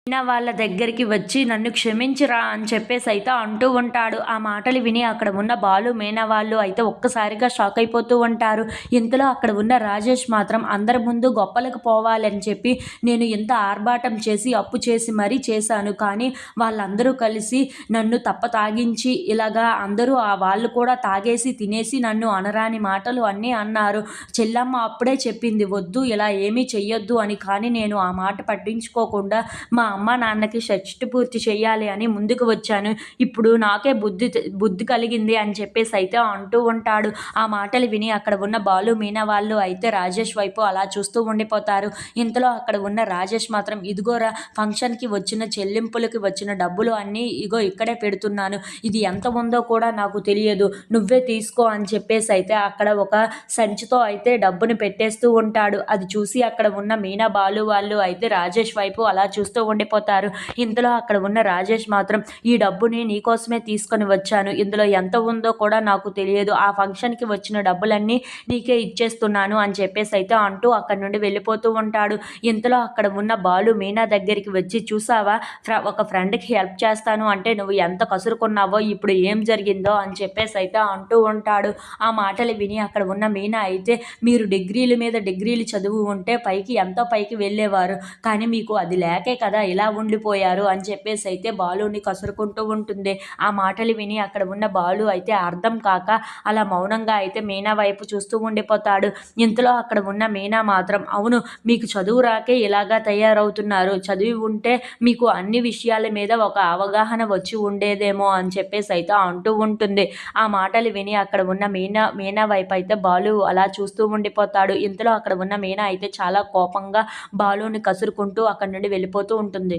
మీనా వాళ్ళ దగ్గరికి వచ్చి నన్ను క్షమించురా అని చెప్పేసి అయితే అంటూ ఉంటాడు. ఆ మాటలు విని అక్కడ ఉన్న బాలు మీనా వాళ్ళు అయితే ఒక్కసారిగా షాక్ అయిపోతూ ఉంటారు. ఇంతలో అక్కడ ఉన్న రాజేష్ మాత్రం అందరి ముందు గొప్పలకు పోవాలని చెప్పి నేను ఎంత ఆర్భాటం చేసి అప్పు చేసి మరీ చేశాను, కానీ వాళ్ళందరూ కలిసి నన్ను తాగించి ఇలాగా అందరూ వాళ్ళు కూడా తాగేసి తినేసి నన్ను అనరాని మాటలు అన్నీ అన్నారు. చెల్లమ్మ అప్పుడే చెప్పింది వద్దు ఇలా ఏమీ చెయ్యొద్దు అని, కానీ నేను ఆ మాట పట్టించుకోకుండా మా అమ్మ నాన్నకి షష్టి పూర్తి చేయాలి అని ముందుకు వచ్చాను. ఇప్పుడు నాకే బుద్ధి కలిగింది అని చెప్పేసి అయితే అంటూ ఉంటాడు. ఆ మాటలు విని అక్కడ ఉన్న బాలు మీనా వాళ్ళు అయితే రాజేష్ వైపు అలా చూస్తూ ఉండిపోతారు. ఇంతలో అక్కడ ఉన్న రాజేష్ మాత్రం ఇదిగోరా ఫంక్షన్కి వచ్చిన చెల్లింపులకి వచ్చిన డబ్బులు అన్నీ ఇగో ఇక్కడే పెడుతున్నాను, ఇది ఎంత ఉందో కూడా నాకు తెలియదు, నువ్వే తీసుకో అని చెప్పేసి అయితే అక్కడ ఒక సంచితో అయితే డబ్బుని పెట్టేస్తూ ఉంటాడు. అది చూసి అక్కడ ఉన్న మీనా బాలు వాళ్ళు అయితే రాజేష్ వైపు అలా చూస్తూ ఉండిపోతారు. ఇంతలో అక్కడ ఉన్న రాజేష్ మాత్రం ఈ డబ్బుని నీకోసమే తీసుకొని వచ్చాను, ఇందులో ఎంత ఉందో కూడా నాకు తెలియదు, ఆ ఫంక్షన్కి వచ్చిన డబ్బులన్నీ నీకే ఇచ్చేస్తున్నాను అని చెప్పేసి అయితే అంటూ అక్కడి నుండి వెళ్ళిపోతూ ఉంటాడు. ఇంతలో అక్కడ ఉన్న బాలు మీనా దగ్గరికి వచ్చి చూసావా ఒక ఫ్రెండ్కి హెల్ప్ చేస్తాను అంటే నువ్వు ఎంత కసురుకున్నావో, ఇప్పుడు ఏం జరిగిందో అని చెప్పేసి అయితే అంటూ ఉంటాడు. ఆ మాటలు విని అక్కడ ఉన్న మీనా అయితే మీరు డిగ్రీల మీద డిగ్రీలు చదువు ఉంటే పైకి ఎంతో పైకి వెళ్ళేవారు, కానీ మీకు అది లేకే కదా ఇలా ఉండిపోయారు అని చెప్పేసి అయితే బాలుని కసురుకుంటూ ఉంటుంది. ఆ మాటలు విని అక్కడ ఉన్న బాలు అయితే అర్థం కాక అలా మౌనంగా అయితే మీనా వైపు చూస్తూ ఉండిపోతాడు. ఇంతలో అక్కడ ఉన్న మీనా మాత్రం అవును మీకు చదువు రాకే ఇలాగా తయారవుతున్నారు, చదివి ఉంటే మీకు అన్ని విషయాల మీద ఒక అవగాహన వచ్చి ఉండేదేమో అని చెప్పేసి అయితే అంటూ ఉంటుంది. ఆ మాటలు విని అక్కడ ఉన్న మీనా వైపు అయితే బాలు అలా చూస్తూ ఉండిపోతాడు. ఇంతలో అక్కడ ఉన్న మీనా అయితే చాలా కోపంగా బాలుని కసురుకుంటూ అక్కడి నుండి వెళ్ళిపోతూ ఉంటుంది.